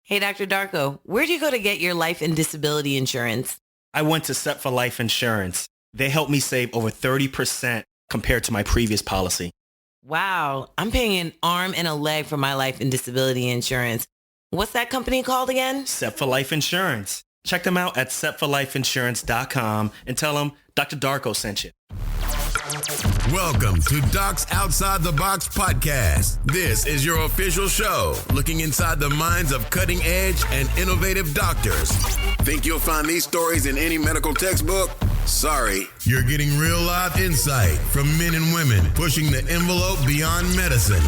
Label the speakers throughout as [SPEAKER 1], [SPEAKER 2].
[SPEAKER 1] Hey, Dr. Darko, where do you go to get your life and disability insurance?
[SPEAKER 2] I went to Set for Life Insurance. They helped me save over 30% compared to my previous policy.
[SPEAKER 1] Wow, I'm paying an arm and a leg for my life and disability insurance. What's that company called again?
[SPEAKER 2] Set for Life Insurance. Check them out at setforlifeinsurance.com and tell them Dr. Darko sent you.
[SPEAKER 3] Welcome to Docs Outside the Box podcast. This is your official show, looking inside the minds of cutting-edge and innovative doctors. Think you'll find these stories in any medical textbook? Sorry, you're getting real life insight from men and women pushing the envelope beyond medicine.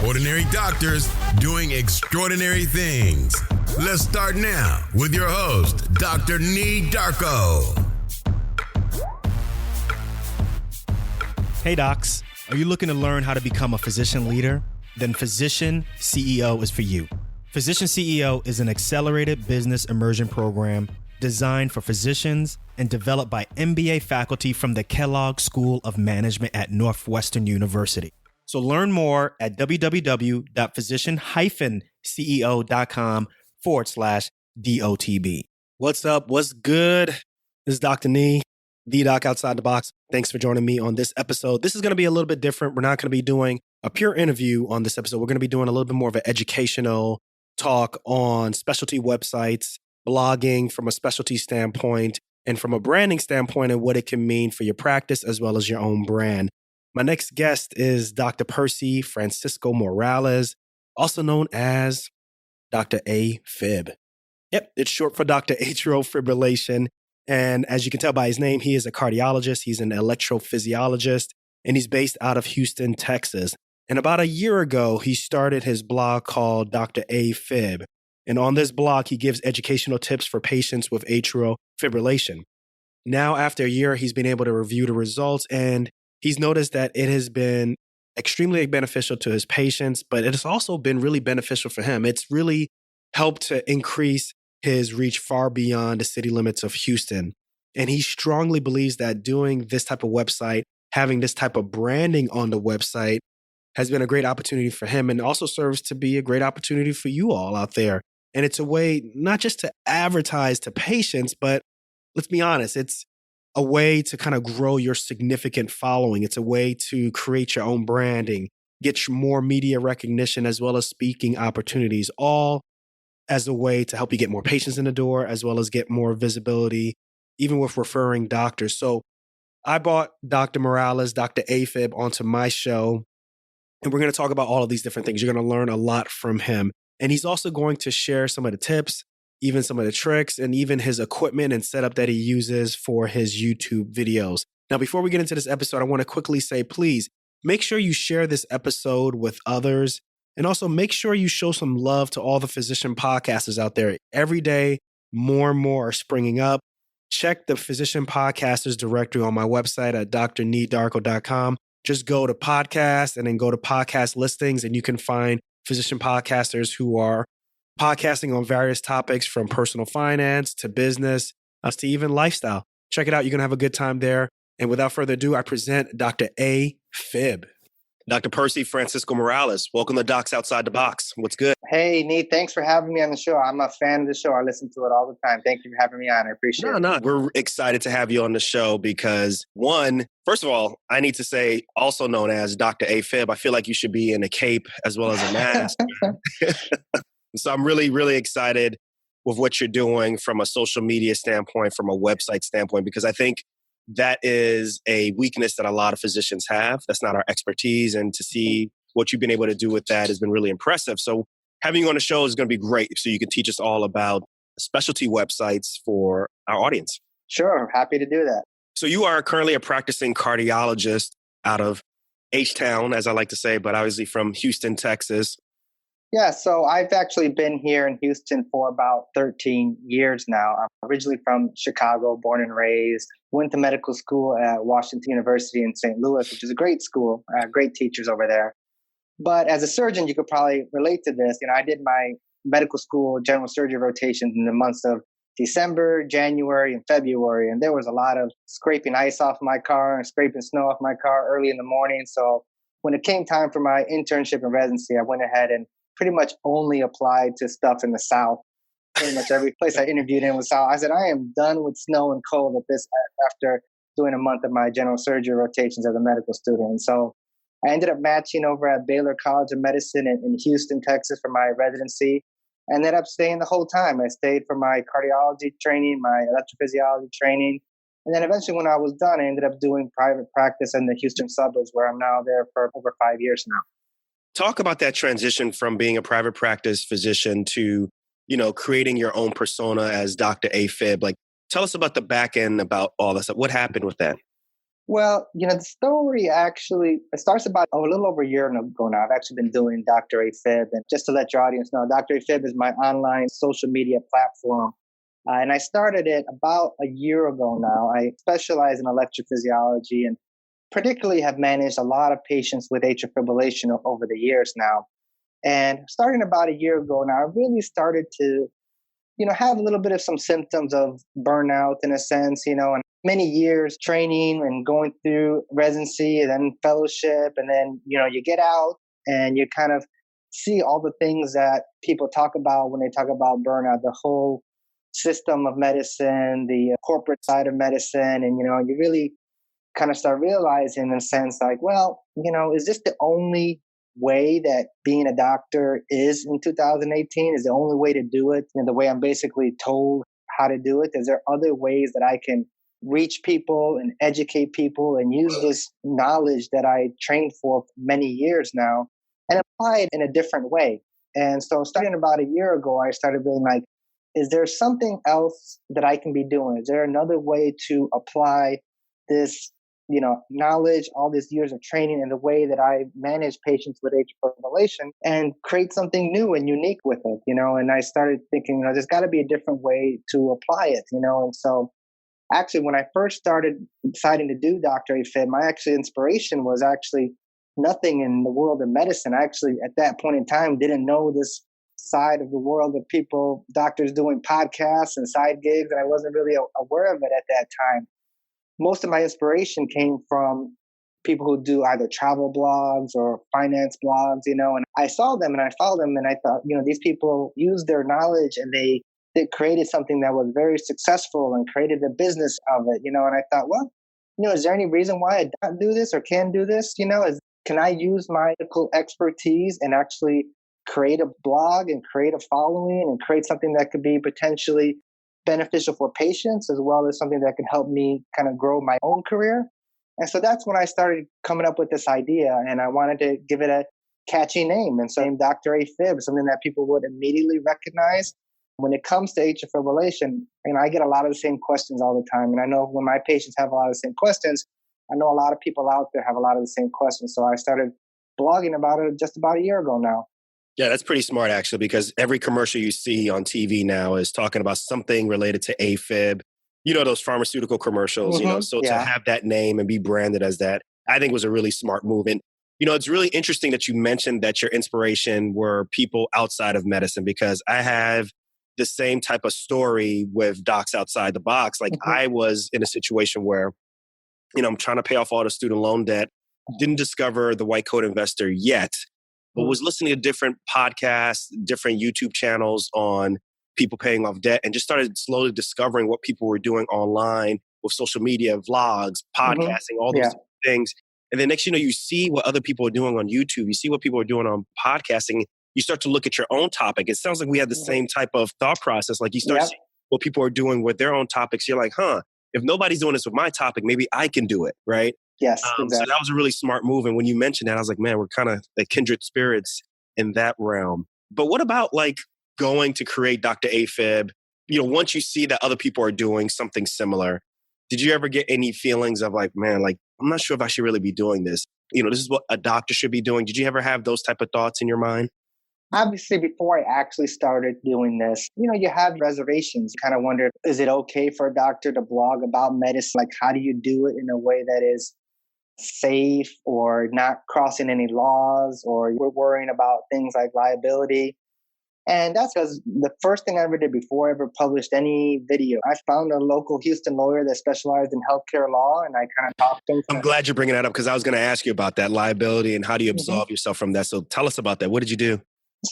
[SPEAKER 3] Ordinary doctors doing extraordinary things. Let's start now with your host, Dr. Nee Darko.
[SPEAKER 2] Hey docs, are you looking to learn how to become a physician leader? Then Physician CEO is for you. Physician CEO is an accelerated business immersion program designed for physicians and developed by MBA faculty from the Kellogg School of Management at Northwestern University. So learn more at www.physician-ceo.com/DOTB.
[SPEAKER 4] What's up? What's good? This is Dr. Nee, the Doc Outside the Box. Thanks for joining me on this episode. This is going to be a little bit different. We're not going to be doing a pure interview on this episode. We're going to be doing a little bit more of an educational talk on specialty websites, blogging from a specialty standpoint, and from a branding standpoint and what it can mean for your practice as well as your own brand. My next guest is Dr. Percy Francisco Morales, also known as Dr. AFib. Yep, it's short for Dr. Atrial Fibrillation. And as you can tell by his name, he is a cardiologist, he's an electrophysiologist, and he's based out of Houston, Texas. And about a year ago, he started his blog called Dr. AFib. And on this blog, he gives educational tips for patients with atrial fibrillation. Now, after a year, he's been able to review the results, and he's noticed that it has been extremely beneficial to his patients, but it has also been really beneficial for him. It's really helped to increase his reach far beyond the city limits of Houston. And he strongly believes that doing this type of website, having this type of branding on the website has been a great opportunity for him and also serves to be a great opportunity for you all out there. And it's a way not just to advertise to patients, but let's be honest, it's a way to kind of grow your significant following. It's a way to create your own branding, get more media recognition as well as speaking opportunities, all as a way to help you get more patients in the door, as well as get more visibility, even with referring doctors. So I brought Dr. Morales, Dr. AFib, onto my show, and we're going to talk about all of these different things. You're going to learn a lot from him. And he's also going to share some of the tips, even some of the tricks, and even his equipment and setup that he uses for his YouTube videos. Now, before we get into this episode, I want to quickly say, please make sure you share this episode with others. And also make sure you show some love to all the physician podcasters out there. Every day, more and more are springing up. Check the physician podcasters directory on my website at drneedarko.com. Just go to podcast and then go to podcast listings, and you can find physician podcasters who are podcasting on various topics from personal finance to business to even lifestyle. Check it out. You're going to have a good time there. And without further ado, I present Dr. AFib. Dr. Percy Francisco Morales, welcome to Docs Outside the Box. What's good?
[SPEAKER 5] Hey, Nate, thanks for having me on the show. I'm a fan of the show. I listen to it all the time. Thank you for having me on. I appreciate it.
[SPEAKER 4] No, we're excited to have you on the show because first of all, I need to say, also known as Dr. AFib, I feel like you should be in a cape as well as a mask. So I'm really, really excited with what you're doing from a social media standpoint, from a website standpoint, because I think that is a weakness that a lot of physicians have. That's not our expertise. And to see what you've been able to do with that has been really impressive. So having you on the show is going to be great. So you can teach us all about specialty websites for our audience.
[SPEAKER 5] Sure. Happy to do that.
[SPEAKER 4] So you are currently a practicing cardiologist out of H-Town, as I like to say, but obviously from Houston, Texas.
[SPEAKER 5] Yeah, so I've actually been here in Houston for about 13 years now. I'm originally from Chicago, born and raised. Went to medical school at Washington University in St. Louis, which is a great school, great teachers over there. But as a surgeon, you could probably relate to this. I did my medical school general surgery rotations in the months of December, January, and February. And there was a lot of scraping ice off my car and scraping snow off my car early in the morning. So when it came time for my internship and residency, I went ahead and pretty much only applied to stuff in the South. Pretty much every place I interviewed in was south. I said, I am done with snow and cold at this after doing a month of my general surgery rotations as a medical student. And so I ended up matching over at Baylor College of Medicine in Houston, Texas for my residency. I ended up staying the whole time. I stayed for my cardiology training, my electrophysiology training. And then eventually when I was done, I ended up doing private practice in the Houston suburbs where I'm now there for over 5 years now.
[SPEAKER 4] Talk about that transition from being a private practice physician to, creating your own persona as Dr. AFib. Like, tell us about the back end, about all this. What happened with that?
[SPEAKER 5] Well, the story actually it starts about a little over a year ago now. I've actually been doing Dr. AFib. And just to let your audience know, Dr. AFib is my online social media platform. And I started it about a year ago now. I specialize in electrophysiology and particularly have managed a lot of patients with atrial fibrillation over the years now. And starting about a year ago now, I really started to, have a little bit of some symptoms of burnout in a sense, and many years training and going through residency and then fellowship. And then, you get out and you kind of see all the things that people talk about when they talk about burnout, the whole system of medicine, the corporate side of medicine. And, you really kind of start realizing in a sense like, well, is this the only way that being a doctor is in 2018? Is the only way to do it? The way I'm basically told how to do it? Is there other ways that I can reach people and educate people and use this knowledge that I trained for many years now and apply it in a different way? And so starting about a year ago, I started being like, is there something else that I can be doing? Is there another way to apply this, knowledge, all these years of training in the way that I manage patients with atrial fibrillation and create something new and unique with it, And I started thinking, there's got to be a different way to apply it, And so actually, when I first started deciding to do Dr. AFib, my actual inspiration was actually nothing in the world of medicine. I actually, at that point in time, didn't know this side of the world of people, doctors doing podcasts and side gigs, and I wasn't really aware of it at that time. Most of my inspiration came from people who do either travel blogs or finance blogs, and I saw them and I followed them and I thought, these people use their knowledge and they created something that was very successful and created a business of it, and I thought, well, is there any reason why I don't do this or can do this? Can I use my medical expertise and actually create a blog and create a following and create something that could be potentially beneficial for patients as well as something that could help me kind of grow my own career? And so that's when I started coming up with this idea, and I wanted to give it a catchy name. And so named Dr. AFib, something that people would immediately recognize. When it comes to atrial fibrillation, I get a lot of the same questions all the time. And I know when my patients have a lot of the same questions, I know a lot of people out there have a lot of the same questions. So I started blogging about it just about a year ago now.
[SPEAKER 4] Yeah, that's pretty smart, actually, because every commercial you see on TV now is talking about something related to AFib, those pharmaceutical commercials, so to have that name and be branded as that, I think was a really smart move. And, it's really interesting that you mentioned that your inspiration were people outside of medicine, because I have the same type of story with Docs Outside the Box. Like I was in a situation where, I'm trying to pay off all the student loan debt, didn't discover the white coat investor yet, but was listening to different podcasts, different YouTube channels on people paying off debt, and just started slowly discovering what people were doing online with social media, vlogs, podcasting, all those different things. And then next, you see what other people are doing on YouTube. You see what people are doing on podcasting. You start to look at your own topic. It sounds like we have the same type of thought process. Like you start seeing what people are doing with their own topics. You're like, if nobody's doing this with my topic, maybe I can do it, right?
[SPEAKER 5] Yes, exactly.
[SPEAKER 4] So that was a really smart move. And when you mentioned that, I was like, man, we're kind of like kindred spirits in that realm. But what about like going to create Dr. AFib? Once you see that other people are doing something similar, did you ever get any feelings of like, man, like, I'm not sure if I should really be doing this? This is what a doctor should be doing. Did you ever have those type of thoughts in your mind?
[SPEAKER 5] Obviously, before I actually started doing this, you have reservations. You kind of wonder, is it okay for a doctor to blog about medicine? Like, how do you do it in a way that is safe or not crossing any laws, or we're worrying about things like liability? And that's because the first thing I ever did before I ever published any video, I found a local Houston lawyer that specialized in healthcare law, and I kind of talked to him.
[SPEAKER 4] I'm glad you're bringing that up, because I was going to ask you about that liability and how do you absolve yourself from that. So tell us about that. What did you do?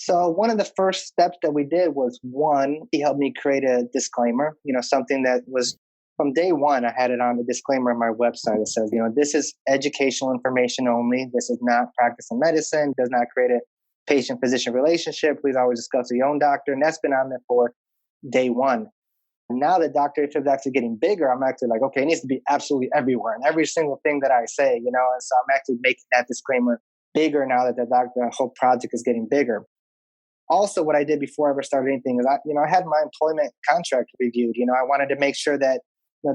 [SPEAKER 5] So one of the first steps that we did was one, he helped me create a disclaimer, something that was from day one. I had it on the disclaimer on my website. It says, this is educational information only. This is not practice of medicine, does not create a patient-physician relationship. Please always discuss with your own doctor. And that's been on there for day one. Now that Dr. AFib is actually getting bigger, I'm actually like, okay, it needs to be absolutely everywhere and every single thing that I say, and so I'm actually making that disclaimer bigger now that the whole project is getting bigger. Also, what I did before I ever started anything is I had my employment contract reviewed. I wanted to make sure that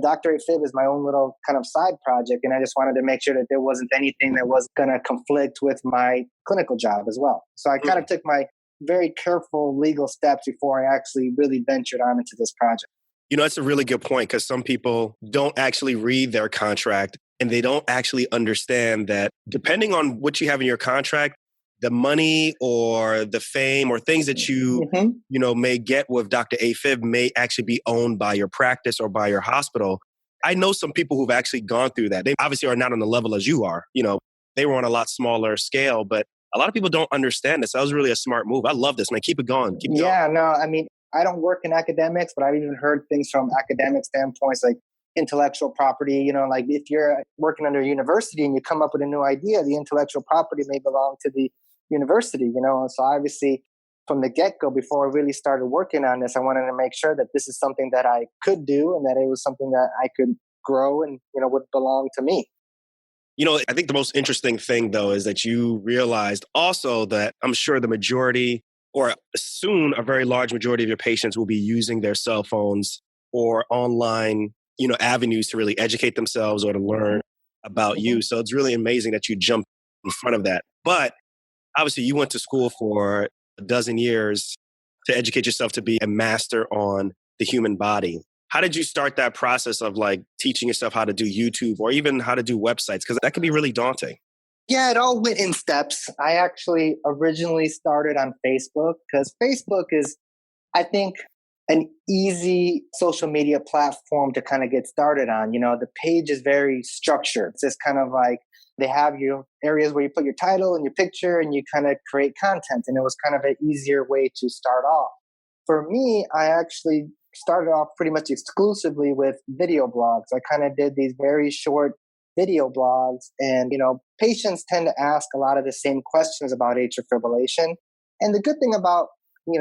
[SPEAKER 5] Dr. AFib is my own little kind of side project, and I just wanted to make sure that there wasn't anything that was going to conflict with my clinical job as well. So I kind of took my very careful legal steps before I actually really ventured on into this project.
[SPEAKER 4] That's a really good point, because some people don't actually read their contract and they don't actually understand that depending on what you have in your contract, the money or the fame or things that you may get with Dr. AFib may actually be owned by your practice or by your hospital. I know some people who've actually gone through that. They obviously are not on the level as you are. They were on a lot smaller scale, but a lot of people don't understand this. That was really a smart move. I love this, man. Keep it going. Keep going.
[SPEAKER 5] Yeah, no, I don't work in academics, but I've even heard things from academic standpoints like intellectual property. Like if you're working under a university and you come up with a new idea, the intellectual property may belong to the university, And so obviously from the get-go, before I really started working on this, I wanted to make sure that this is something that I could do and that it was something that I could grow and, would belong to me.
[SPEAKER 4] I think the most interesting thing, though, is that you realized also that I'm sure the majority, or soon a very large majority of your patients will be using their cell phones or online, avenues to really educate themselves or to learn about you. So it's really amazing that you jumped in front of that. But obviously you went to school for a dozen years to educate yourself to be a master on the human body. How did you start that process of like teaching yourself how to do YouTube or even how to do websites? Because that can be really daunting.
[SPEAKER 5] Yeah, it all went in steps. I actually originally started on Facebook because Facebook is, I think, an easy social media platform to kind of get started on. The page is very structured. It's just kind of like they have your areas where you put your title and your picture and you kind of create content. And it was kind of an easier way to start off. For me, I actually started off pretty much exclusively with video blogs. I kind of did these very short video blogs, and patients tend to ask a lot of the same questions about atrial fibrillation. And the good thing about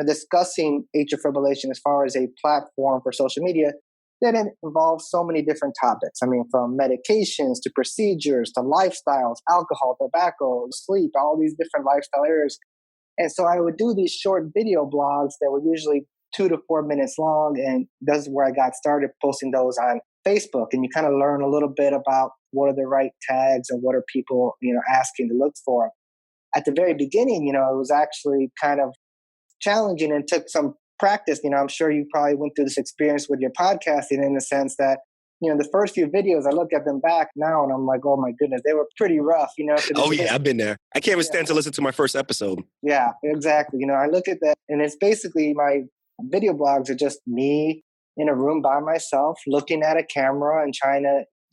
[SPEAKER 5] discussing atrial fibrillation as far as a platform for social media, that it involves so many different topics. From medications to procedures to lifestyles, alcohol, tobacco, sleep, all these different lifestyle areas. And so I would do these short video blogs that were usually 2 to 4 minutes long, and that's where I got started posting those on Facebook. And you kind of learn a little bit about what are the right tags and what are people, asking to look for. At the very beginning, it was actually kind of challenging and took some practice. I'm sure you probably went through this experience with your podcasting in the sense that, the first few videos, I look at them back now and I'm like, oh my goodness, they were pretty rough,
[SPEAKER 4] Oh yeah, I've been there. I can't even stand to listen to my first episode.
[SPEAKER 5] Yeah, exactly. I look at that and it's basically my video blogs are just me in a room by myself, looking at a camera and trying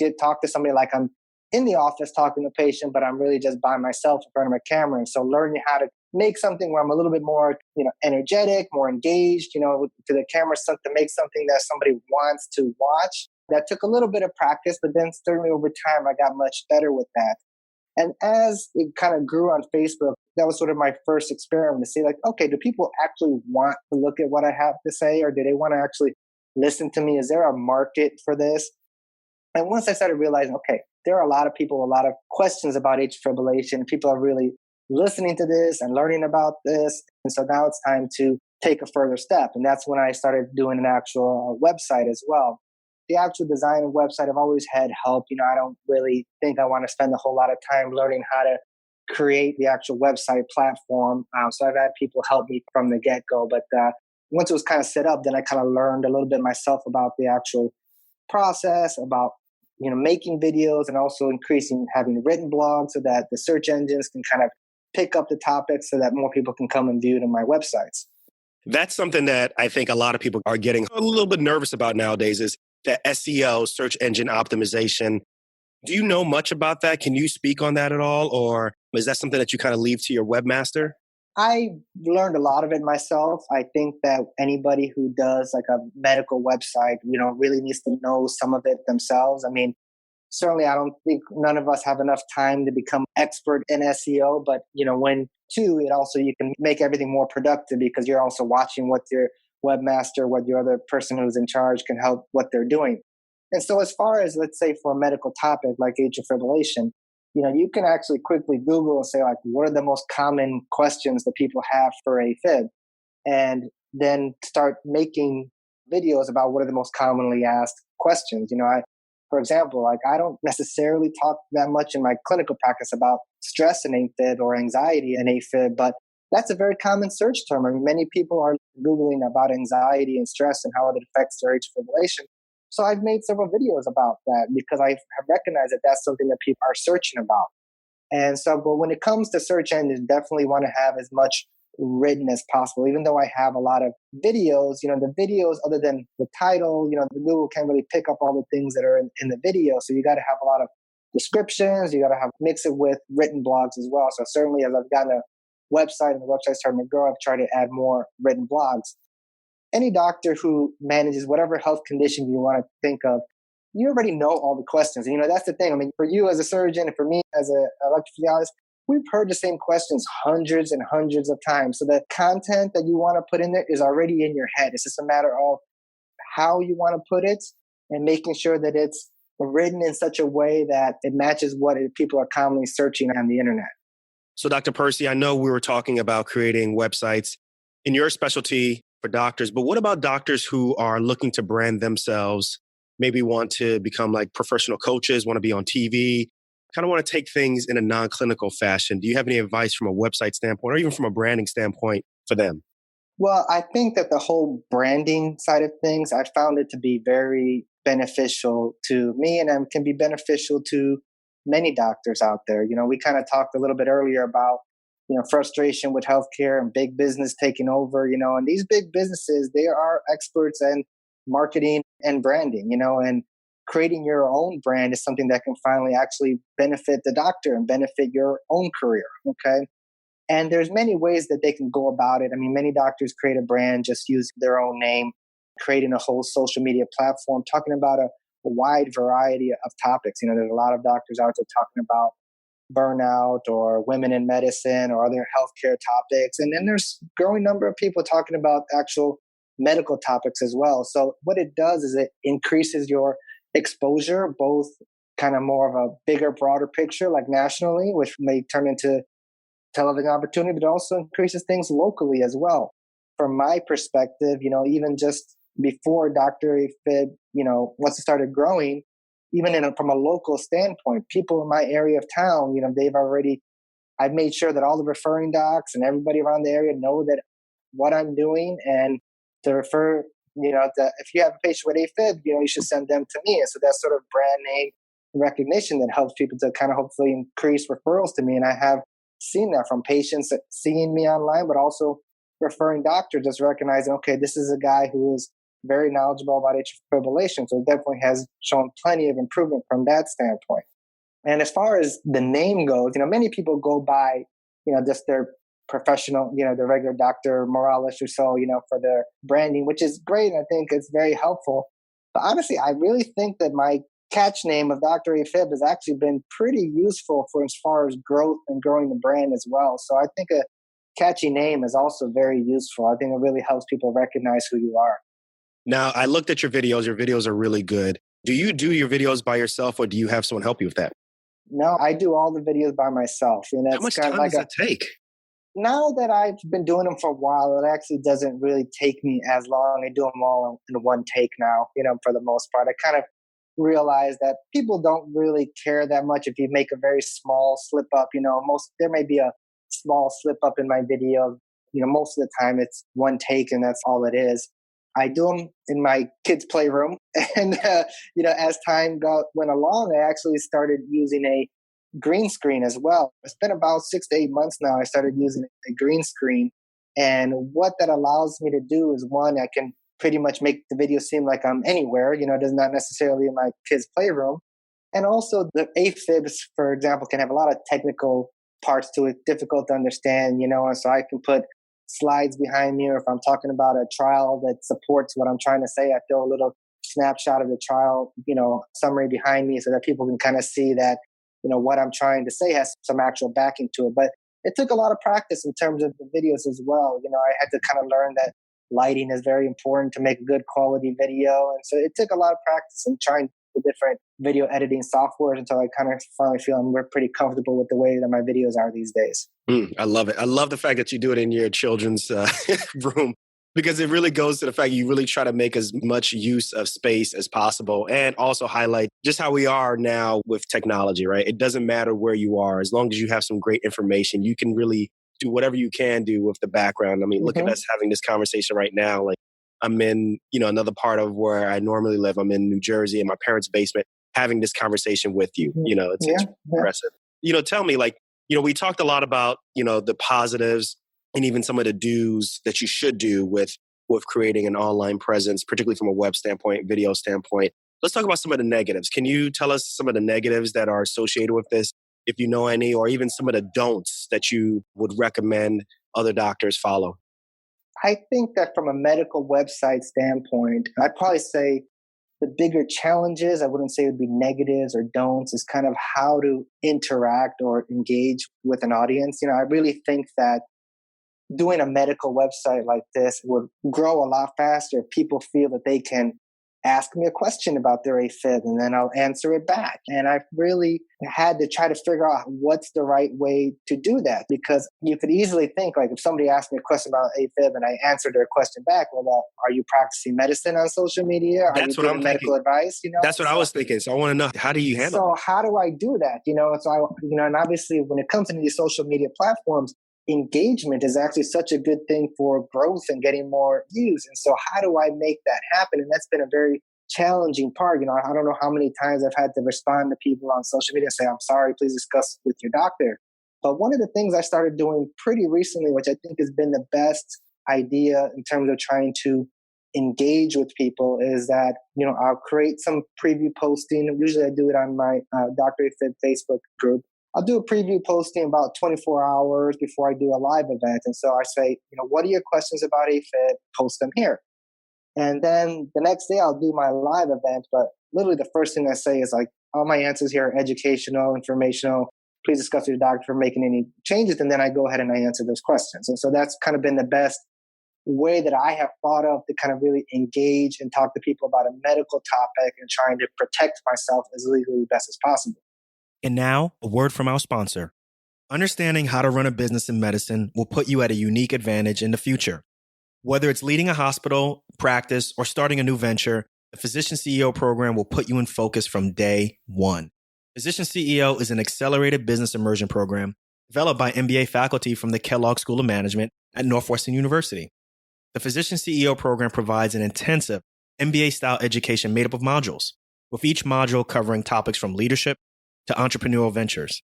[SPEAKER 5] to talk to somebody like I'm in the office talking to a patient, but I'm really just by myself in front of a camera. And so learning how to make something where I'm a little bit more, energetic, more engaged, to the camera, to make something that somebody wants to watch. That took a little bit of practice, but then certainly over time, I got much better with that. And as it kind of grew on Facebook, that was sort of my first experiment to see like, okay, do people actually want to look at what I have to say, or do they want to actually listen to me? Is there a market for this? And once I started realizing, okay, there are a lot of people, a lot of questions about atrial fibrillation. People are really listening to this and learning about this. And so now it's time to take a further step. And that's when I started doing an actual website as well. The actual design of website, I've always had help. I don't really think I want to spend a whole lot of time learning how to create the actual website platform. So I've had people help me from the get-go. But once it was kind of set up, then I kind of learned a little bit myself about the actual process, about making videos, and also having written blogs so that the search engines can kind of pick up the topics so that more people can come and view it on my websites.
[SPEAKER 4] That's something that I think a lot of people are getting a little bit nervous about nowadays is the SEO, search engine optimization. Do you know much about that? Can you speak on that at all? Or is that something that you kind of leave to your webmaster?
[SPEAKER 5] I learned a lot of it myself. I think that anybody who does like a medical website, really needs to know some of it themselves. I mean, certainly I don't think none of us have enough time to become expert in SEO, but when too, it also, you can make everything more productive because you're also watching what your webmaster, what your other person who's in charge can help what they're doing. And so as far as, let's say, for a medical topic like atrial fibrillation, you can actually quickly Google and say, like, what are the most common questions that people have for AFib? And then start making videos about what are the most commonly asked questions. For example, like, I don't necessarily talk that much in my clinical practice about stress and AFib or anxiety and AFib, but that's a very common search term. I mean, many people are Googling about anxiety and stress and how it affects their atrial fibrillation. So I've made several videos about that because I have recognized that that's something that people are searching about. And so, but when it comes to search engines, definitely want to have as much written as possible. Even though I have a lot of videos, the videos, other than the title, the Google can't really pick up all the things that are in the video. So you got to have a lot of descriptions. You got to mix it with written blogs as well. So certainly as I've gotten a website and the website's starting to grow, I've tried to add more written blogs. Any doctor who manages whatever health condition you want to think of, you already know all the questions. And, that's the thing. I mean, for you as a surgeon and for me as an electrophysiologist, we've heard the same questions hundreds and hundreds of times. So the content that you want to put in there is already in your head. It's just a matter of how you want to put it and making sure that it's written in such a way that it matches what people are commonly searching on the internet.
[SPEAKER 4] So Dr. Percy, I know we were talking about creating websites in your specialty for doctors, but what about doctors who are looking to brand themselves, maybe want to become like professional coaches, want to be on TV, kind of want to take things in a non-clinical fashion? Do you have any advice from a website standpoint or even from a branding standpoint for them?
[SPEAKER 5] Well, I think that the whole branding side of things, I found it to be very beneficial to me and can be beneficial to many doctors out there. We kind of talked a little bit earlier about, frustration with healthcare and big business taking over, and these big businesses, they are experts in marketing and branding, and creating your own brand is something that can finally actually benefit the doctor and benefit your own career. Okay. And there's many ways that they can go about it. I mean, many doctors create a brand, just use their own name, creating a whole social media platform, talking about a wide variety of topics. There's a lot of doctors out there talking about burnout or women in medicine or other healthcare topics. And then there's a growing number of people talking about actual medical topics as well. So what it does is it increases your exposure, both kind of more of a bigger, broader picture, like nationally, which may turn into television opportunity, but also increases things locally as well. From my perspective, even just before Dr. AFib, once it started growing, even from a local standpoint, people in my area of town, I've made sure that all the referring docs and everybody around the area know that what I'm doing, and to refer, that if you have a patient with AFib, you should send them to me. And so that's sort of brand name recognition that helps people to kind of hopefully increase referrals to me. And I have seen that from patients seeing me online, but also referring doctors just recognizing, okay, this is a guy who is very knowledgeable about atrial fibrillation. So it definitely has shown plenty of improvement from that standpoint. And as far as the name goes, many people go by, just their professional, the regular Dr. Morales or so, for their branding, which is great. I think it's very helpful. But honestly, I really think that my catch name of Dr. AFib has actually been pretty useful for as far as growth and growing the brand as well. So I think a catchy name is also very useful. I think it really helps people recognize who you are.
[SPEAKER 4] Now, I looked at your videos. Your videos are really good. Do you do your videos by yourself or do you have someone help you with that?
[SPEAKER 5] No, I do all the videos by myself. And that's
[SPEAKER 4] How much
[SPEAKER 5] kind
[SPEAKER 4] time
[SPEAKER 5] of like
[SPEAKER 4] does that take?
[SPEAKER 5] Now that I've been doing them for a while, it actually doesn't really take me as long. I do them all in one take now, for the most part. I kind of realize that people don't really care that much if you make a very small slip up. There may be a small slip up in my video. Most of the time it's one take and that's all it is. I do them in my kids' playroom. And, as time went along, I actually started using a green screen as well. It's been about 6 to 8 months now. I started using a green screen. And what that allows me to do is, one, I can pretty much make the video seem like I'm anywhere, it is not necessarily in my kids' playroom. And also the AFibs, for example, can have a lot of technical parts to it difficult to understand, and so I can put slides behind me, or if I'm talking about a trial that supports what I'm trying to say, I throw a little snapshot of the trial, summary behind me so that people can kind of see that, what I'm trying to say has some actual backing to it. But it took a lot of practice in terms of the videos as well. I had to kind of learn that lighting is very important to make good quality video. And so it took a lot of practice in trying the different video editing softwares until I kind of finally feel we're pretty comfortable with the way that my videos are these days.
[SPEAKER 4] I love it. I love the fact that you do it in your children's room, because it really goes to the fact you really try to make as much use of space as possible, and also highlight just how we are now with technology, right? It doesn't matter where you are. As long as you have some great information, you can really do whatever you can do with the background. I mean, look at us having this conversation right now. Like, I'm in, another part of where I normally live. I'm in New Jersey in my parents' basement having this conversation with you. It's impressive. Tell me, like, we talked a lot about, the positives and even some of the do's that you should do with creating an online presence, particularly from a web standpoint, video standpoint. Let's talk about some of the negatives. Can you tell us some of the negatives that are associated with this, if you know any, or even some of the don'ts that you would recommend other doctors follow?
[SPEAKER 5] I think that from a medical website standpoint, I'd probably say the bigger challenges, I wouldn't say it would be negatives or don'ts, is kind of how to interact or engage with an audience. I really think that doing a medical website like this would grow a lot faster if people feel that they can ask me a question about their AFib and then I'll answer it back. And I've really had to try to figure out what's the right way to do that, because you could easily think, like, if somebody asked me a question about AFib and I answered their question back, well, are you practicing medicine on social media? Are you giving medical advice?
[SPEAKER 4] That's what I was thinking. So I want to know, how do you handle
[SPEAKER 5] So
[SPEAKER 4] that?
[SPEAKER 5] how do I do that? And obviously when it comes to these social media platforms, engagement is actually such a good thing for growth and getting more views. And so how do I make that happen? And that's been a very challenging part. I don't know how many times I've had to respond to people on social media and say, I'm sorry, please discuss with your doctor. But one of the things I started doing pretty recently, which I think has been the best idea in terms of trying to engage with people, is that, I'll create some preview posting. Usually I do it on my Dr. AFib Facebook group. I'll do a preview posting about 24 hours before I do a live event. And so I say, what are your questions about AFib? Post them here. And then the next day I'll do my live event. But literally the first thing I say is, like, all my answers here are educational, informational. Please discuss with your doctor for making any changes. And then I go ahead and I answer those questions. And so that's kind of been the best way that I have thought of to kind of really engage and talk to people about a medical topic and trying to protect myself as legally best as possible.
[SPEAKER 2] And now, a word from our sponsor. Understanding how to run a business in medicine will put you at a unique advantage in the future. Whether it's leading a hospital, practice, or starting a new venture, the Physician CEO program will put you in focus from day one. Physician CEO is an accelerated business immersion program developed by MBA faculty from the Kellogg School of Management at Northwestern University. The Physician CEO program provides an intensive MBA-style education made up of modules, with each module covering topics from leadership to entrepreneurial ventures.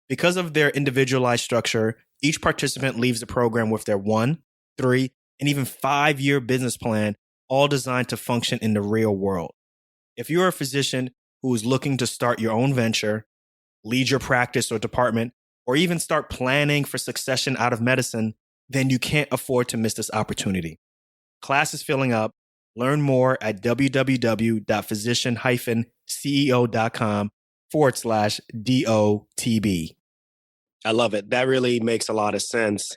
[SPEAKER 2] Because of their individualized structure, each participant leaves the program with their 1, 3, and even 5-year business plan, all designed to function in the real world. If you're a physician who is looking to start your own venture, lead your practice or department, or even start planning for succession out of medicine, then you can't afford to miss this opportunity. Class is filling up. Learn more at www.physician-ceo.com/DOTB.
[SPEAKER 4] I love it. That really makes a lot of sense.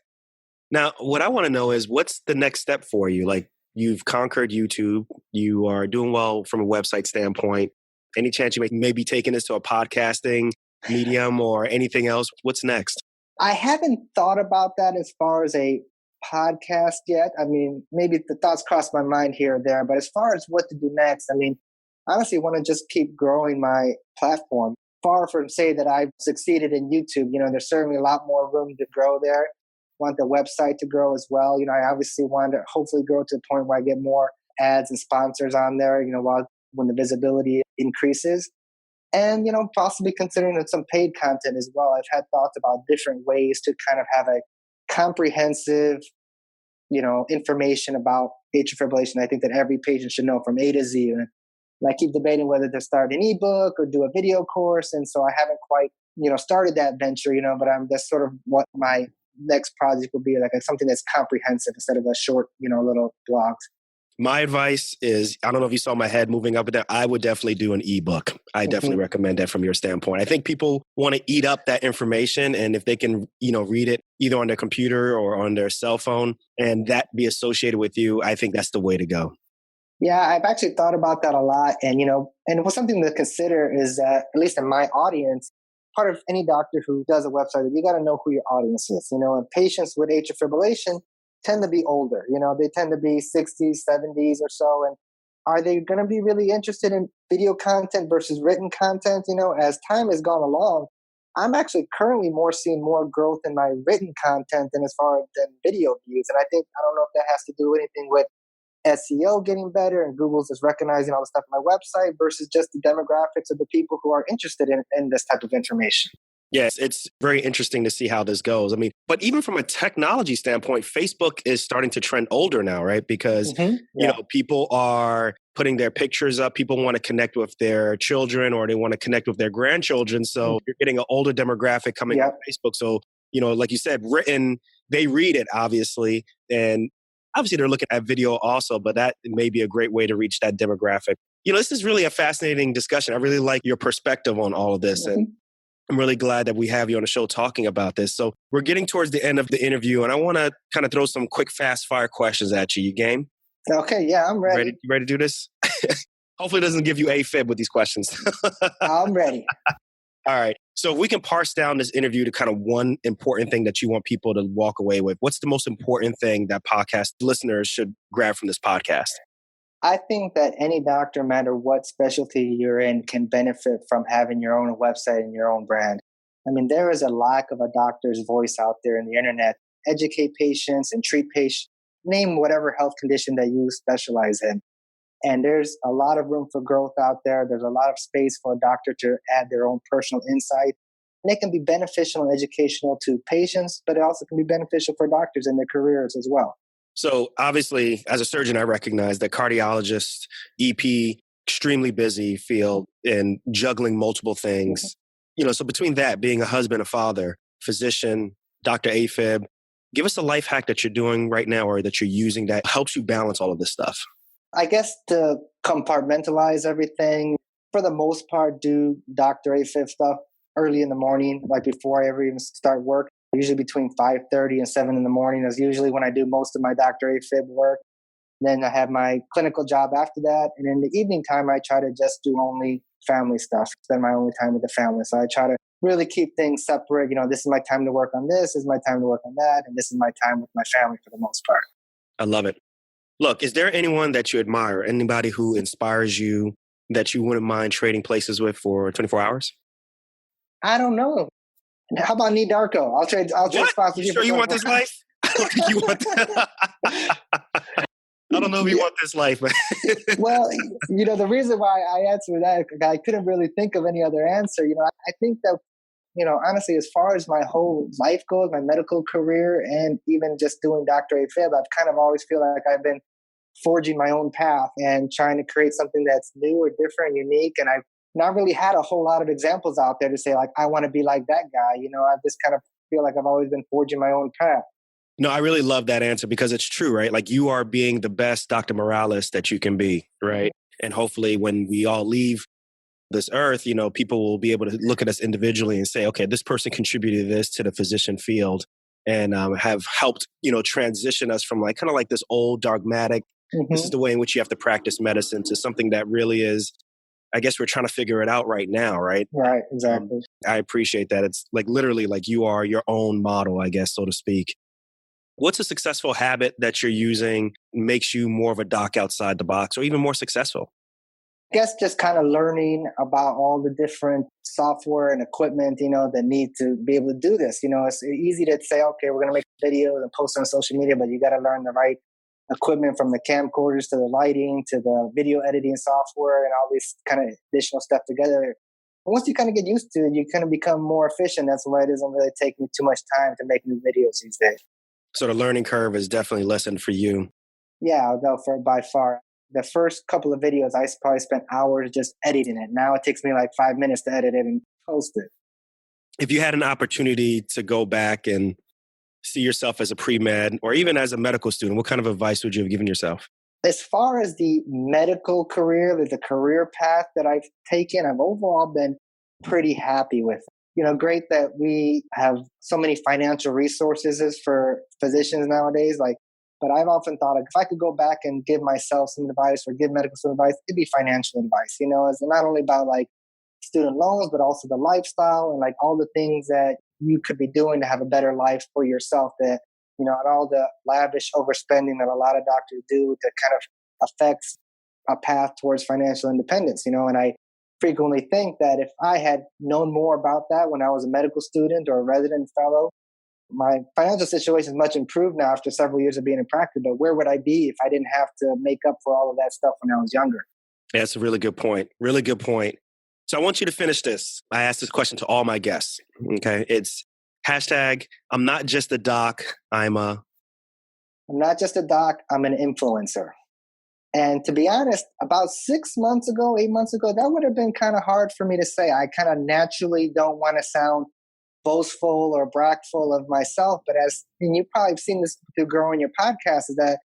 [SPEAKER 4] Now, what I want to know is, what's the next step for you? Like, you've conquered YouTube. You are doing well from a website standpoint. Any chance you may be taking this to a podcasting medium or anything else? What's next?
[SPEAKER 5] I haven't thought about that as far as a podcast yet. I mean, maybe the thoughts cross my mind here or there, but as far as what to do next, I mean, honestly, I want to just keep growing my platform. Far from say that I've succeeded in YouTube, there's certainly a lot more room to grow there. Want the website to grow as well. I obviously want to hopefully grow to the point where I get more ads and sponsors on there, when the visibility increases. And, possibly considering some paid content as well. I've had thoughts about different ways to kind of have a comprehensive, information about atrial fibrillation. I think that every patient should know from A to Z. And I keep debating whether to start an ebook or do a video course. And so I haven't quite started that venture, but that's sort of what my next project will be, like something that's comprehensive instead of a short, little blogs.
[SPEAKER 4] My advice is, I don't know if you saw my head moving up and down. I would definitely do an ebook. I definitely recommend that from your standpoint. I think people want to eat up that information. And if they can, read it either on their computer or on their cell phone and that be associated with you, I think that's the way to go.
[SPEAKER 5] Yeah, I've actually thought about that a lot. And, and what's something to consider is that, at least in my audience, part of any doctor who does a website, you got to know who your audience is. And patients with atrial fibrillation tend to be older. They tend to be 60s, 70s or so. And are they going to be really interested in video content versus written content? As time has gone along, I'm actually currently seeing more growth in my written content than as far as video views. And I don't know if that has to do anything with SEO getting better and Google's just recognizing all the stuff on my website versus just the demographics of the people who are interested in this type of information.
[SPEAKER 4] Yes, it's very interesting to see how this goes. I mean, but even from a technology standpoint, Facebook is starting to trend older now, right? Because, people are putting their pictures up. People want to connect with their children or they want to connect with their grandchildren. So you're getting an older demographic coming on Facebook. So, like you said, written, they read it, obviously. And obviously they're looking at video also, but that may be a great way to reach that demographic. This is really a fascinating discussion. I really like your perspective on all of this. And I'm really glad that we have you on the show talking about this. So we're getting towards the end of the interview, and I want to kind of throw some quick, fast-fire questions at you. You game?
[SPEAKER 5] Okay, yeah, I'm ready.
[SPEAKER 4] You ready to do this? Hopefully it doesn't give you AFib with these questions.
[SPEAKER 5] I'm ready.
[SPEAKER 4] All right. So if we can parse down this interview to kind of one important thing that you want people to walk away with, what's the most important thing that podcast listeners should grab from this podcast?
[SPEAKER 5] I think that any doctor, no matter what specialty you're in, can benefit from having your own website and your own brand. I mean, there is a lack of a doctor's voice out there in the internet. Educate patients and treat patients. Name whatever health condition that you specialize in. And there's a lot of room for growth out there. There's a lot of space for a doctor to add their own personal insight. And it can be beneficial and educational to patients, but it also can be beneficial for doctors in their careers as well.
[SPEAKER 4] So obviously, as a surgeon, I recognize that cardiologist, EP, extremely busy field and juggling multiple things. So between that, being a husband, a father, physician, Dr. AFib, give us a life hack that you're doing right now or that you're using that helps you balance all of this stuff.
[SPEAKER 5] I guess to compartmentalize everything, for the most part, do Dr. AFib stuff early in the morning, like before I ever even start work. Usually between 5:30 and 7 in the morning is usually when I do most of my Dr. AFib work. Then I have my clinical job after that. And in the evening time, I try to just do only family stuff, spend my only time with the family. So I try to really keep things separate. This is my time to work on this is my time to work on that. And this is my time with my family for the most part.
[SPEAKER 4] I love it. Look, is there anyone that you admire, anybody who inspires you that you wouldn't mind trading places with for 24 hours?
[SPEAKER 5] I don't know. How about Nee Darko? I'll trade spots with you.
[SPEAKER 4] Sure you want this life? I don't think you want that. I don't know if you want this life, man.
[SPEAKER 5] Well, the reason why I answered that, I couldn't really think of any other answer. I think that, honestly, as far as my whole life goes, my medical career, and even just doing Dr. AFib, I've kind of always feel like I've been forging my own path and trying to create something that's new or different, unique. And I've not really had a whole lot of examples out there to say, like, I want to be like that guy. I just kind of feel like I've always been forging my own path.
[SPEAKER 4] No, I really love that answer because it's true, right? Like you are being the best Dr. Morales that you can be, right? And hopefully when we all leave this earth, people will be able to look at us individually and say, okay, this person contributed this to the physician field and have helped, transition us from kind of this old dogmatic, this is the way in which you have to practice medicine to something that really is, I guess we're trying to figure it out right now, right?
[SPEAKER 5] Right, exactly.
[SPEAKER 4] I appreciate that. It's literally you are your own model, I guess, so to speak. What's a successful habit that you're using makes you more of a doc outside the box or even more successful?
[SPEAKER 5] I guess just kind of learning about all the different software and equipment, that need to be able to do this. It's easy to say, okay, we're going to make videos and post on social media, but you got to learn the right equipment from the camcorders to the lighting to the video editing software and all these kind of additional stuff together. And once you kind of get used to it, you kind of become more efficient. That's why it doesn't really take me too much time to make new videos these days.
[SPEAKER 4] So the learning curve is definitely lessened for you.
[SPEAKER 5] Yeah, by far. The first couple of videos, I probably spent hours just editing it. Now it takes me 5 minutes to edit it and post it.
[SPEAKER 4] if you had an opportunity to go back and see yourself as a pre-med or even as a medical student, what kind of advice would you have given yourself?
[SPEAKER 5] As far as the medical career, the career path that I've taken, I've overall been pretty happy with. Great that we have so many financial resources for physicians nowadays. But I've often thought if I could go back and give myself some advice or give medical student advice, it'd be financial advice. It's not only about student loans, but also the lifestyle and all the things that you could be doing to have a better life for yourself and all the lavish overspending that a lot of doctors do to kind of affects a path towards financial independence, and I frequently think that if I had known more about that when I was a medical student or a resident fellow, my financial situation is much improved now after several years of being in practice, but where would I be if I didn't have to make up for all of that stuff when I was younger?
[SPEAKER 4] Yeah, that's a really good point. Really good point. So I want you to finish this. I asked this question to all my guests. Okay. It's hashtag, I'm not just a doc, I'm
[SPEAKER 5] not just a doc, I'm an influencer. And to be honest, about 8 months ago, that would have been kind of hard for me to say. I kind of naturally don't want to sound boastful or bragful of myself. But and you probably have seen this through growing your podcast, is that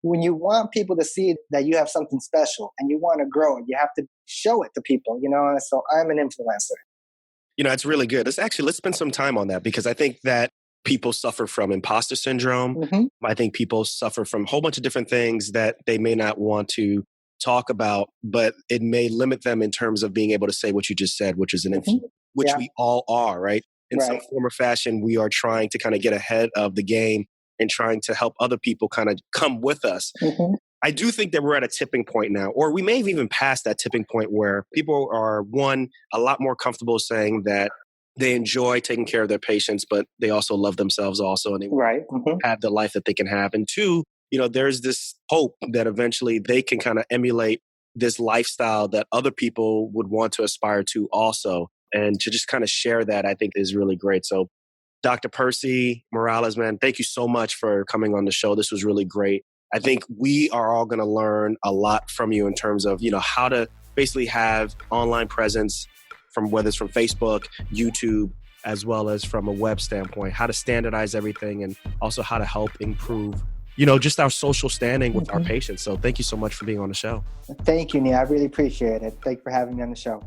[SPEAKER 5] when you want people to see that you have something special and you want to grow it, you have to show it to people, So I'm an influencer.
[SPEAKER 4] It's really good. Let's spend some time on that, because I think that people suffer from imposter syndrome.
[SPEAKER 5] Mm-hmm.
[SPEAKER 4] I think people suffer from a whole bunch of different things that they may not want to talk about, but it may limit them in terms of being able to say what you just said, which is an influence, which we all are, right? In some form or fashion, we are trying to kind of get ahead of the game and trying to help other people kind of come with us.
[SPEAKER 5] Mm-hmm.
[SPEAKER 4] I do think that we're at a tipping point now, or we may have even passed that tipping point where people are, one, a lot more comfortable saying that they enjoy taking care of their patients, but they also love themselves also, and they have the life that they can have. And two, there's this hope that eventually they can kind of emulate this lifestyle that other people would want to aspire to also. And to just kind of share that, I think is really great. So Dr. Percy Morales, man, thank you so much for coming on the show. This was really great. I think we are all going to learn a lot from you in terms of, how to basically have online presence from whether it's from Facebook, YouTube, as well as from a web standpoint, how to standardize everything and also how to help improve, just our social standing with our patients. So thank you so much for being on the show.
[SPEAKER 5] Thank you, Nia. I really appreciate it. Thank you for having me on the show.